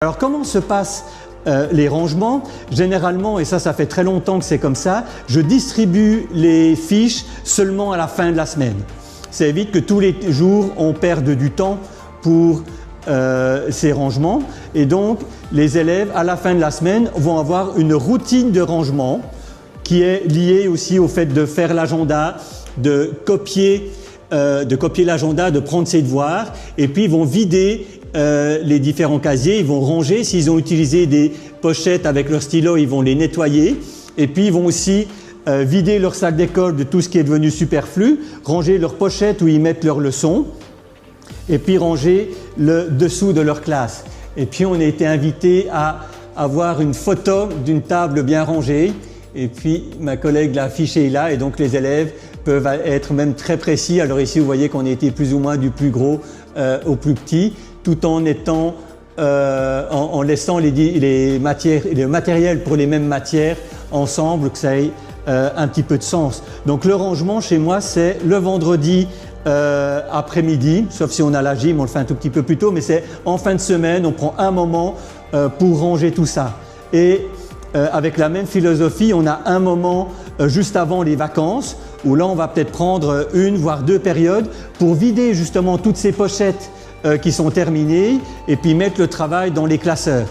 Alors comment se passent les rangements? Généralement, et ça fait très longtemps que c'est comme ça, je distribue les fiches seulement à la fin de la semaine. Ça évite que tous les jours on perde du temps pour ces rangements, et donc les élèves à la fin de la semaine vont avoir une routine de rangement qui est liée aussi au fait de faire l'agenda, de copier l'agenda, de prendre ses devoirs, et puis ils vont vider les différents casiers, ils vont ranger. S'ils ont utilisé des pochettes avec leur stylo, ils vont les nettoyer, et puis ils vont aussi vider leur sac d'école de tout ce qui est devenu superflu, ranger leurs pochettes où ils mettent leurs leçons, et puis ranger le dessous de leur classe. Et puis on a été invité à avoir une photo d'une table bien rangée, et puis ma collègue l'a affichée là, et donc les élèves peuvent être même très précis. Alors ici vous voyez qu'on a été plus ou moins du plus gros au plus petit, tout en étant en laissant les matériels pour les mêmes matières ensemble, que ça ait un petit peu de sens. Donc le rangement chez moi, c'est le vendredi après-midi, sauf si on a la gym, on le fait un tout petit peu plus tôt, mais c'est en fin de semaine, on prend un moment pour ranger tout ça. Et avec la même philosophie, on a un moment juste avant les vacances, où là on va peut-être prendre une voire deux périodes pour vider justement toutes ces pochettes qui sont terminées, et puis mettre le travail dans les classeurs.